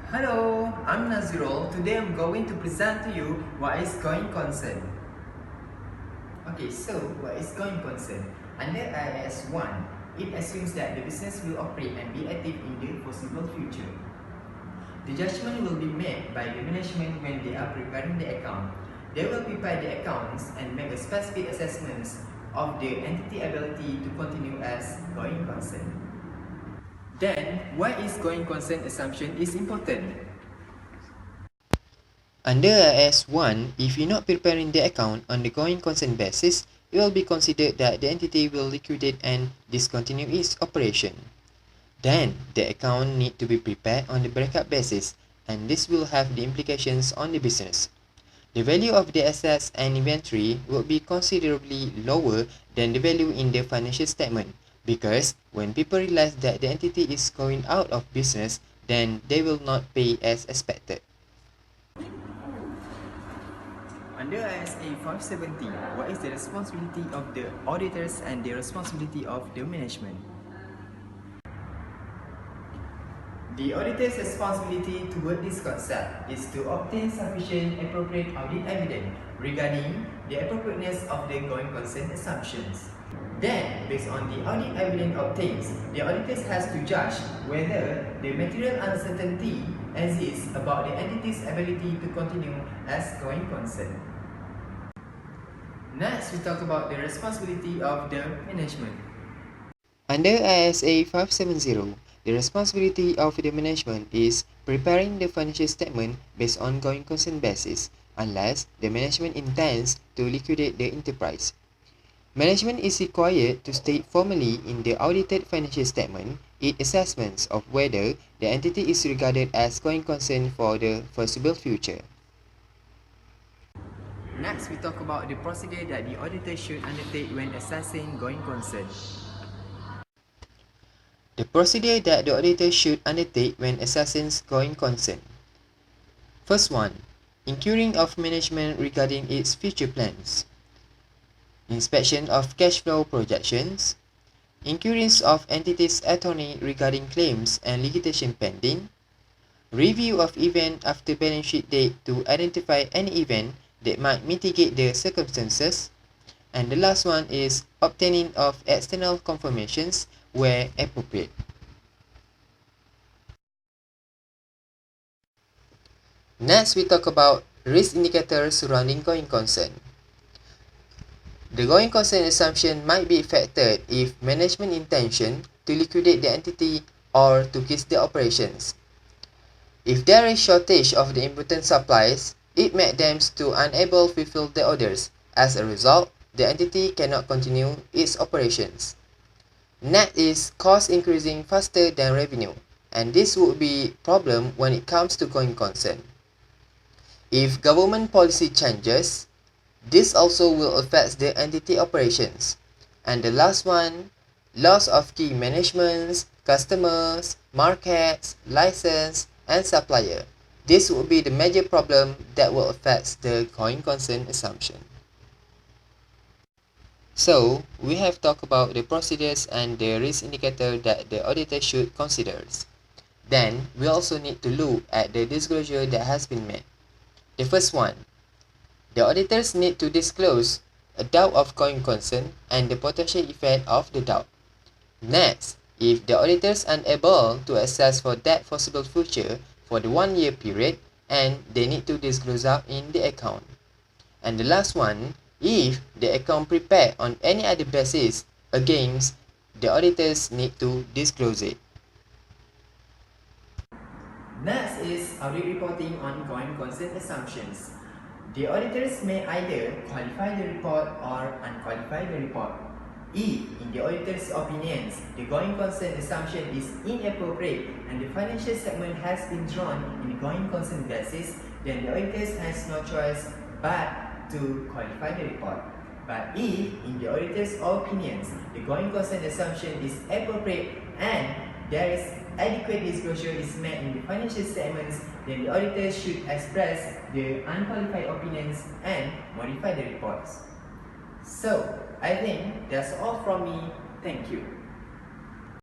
Hello, I'm Nazirul. Today I'm going to present to you what is going concern. Okay, so what is going concern? Under IAS 1, it assumes that the business will operate and be active in the foreseeable future. The judgment will be made by the management when they are preparing the account. They will prepare the accounts and make a specific assessments of the entity ability to continue as going concern. Then, why is going concern assumption is important? Under IAS 1, if you're not preparing the account on the going concern basis, it will be considered that the entity will liquidate and discontinue its operation. Then, the account need to be prepared on the breakup basis, and this will have the implications on the business. The value of the assets and inventory will be considerably lower than the value in the financial statement, because when people realize that the entity is going out of business, then they will not pay as expected. Under ISA 570, what is the responsibility of the auditors and the responsibility of the management? The auditor's responsibility toward this concept is to obtain sufficient appropriate audit evidence regarding the appropriateness of the going concern assumptions. Then, based on the audit evidence obtained, the auditors has to judge whether the material uncertainty exists about the entity's ability to continue as going concern. Next, we talk about the responsibility of the management. Under ISA 570, the responsibility of the management is preparing the financial statement based on going concern basis, unless the management intends to liquidate the enterprise. Management is required to state formally in the audited financial statement its assessments of whether the entity is regarded as going concern for the foreseeable future. Next, we talk about the procedure that the auditor should undertake when assessing going concern. The procedure that the auditor should undertake when assessing going concern. First one, inquiring of management regarding its future plans. Inspection of cash flow projections. Inquiries of entities' attorney regarding claims and litigation pending. Review of event after balance sheet date to identify any event that might mitigate the circumstances. And the last one is obtaining of external confirmations where appropriate. Next, we talk about risk indicators surrounding going concern. The going concern assumption might be affected if management intention to liquidate the entity or to cease the operations. If there is shortage of the important supplies, it may them to unable to fulfill the orders. As a result, the entity cannot continue its operations. Net is cost increasing faster than revenue, and this would be a problem when it comes to going concern. If government policy changes, this also will affect the entity operations. And the last one, loss of key managements, customers, markets, license, and supplier. This will be the major problem that will affect the going concern assumption. So, we have talked about the procedures and the risk indicator that the auditor should consider. Then, we also need to look at the disclosure that has been made. The first one, the auditors need to disclose a doubt of going concern and the potential effect of the doubt. Next, if the auditors are unable to assess for that foreseeable future for the 1 year period, and they need to disclose out in the account. And the last one, if the account prepared on any other basis, again, the auditors need to disclose it. Next is audit reporting on going concern assumptions. The auditors may either qualify the report or unqualify the report. If, in the auditor's opinions, the going concern assumption is inappropriate and the financial statement has been drawn in the going concern basis, then the auditors has no choice but to qualify the report. But if, in the auditor's opinions, the going concern assumption is appropriate and there is adequate disclosure is made in the financial statements, then the auditor should express the unqualified opinions and modify the reports. So, I think that's all from me. Thank you.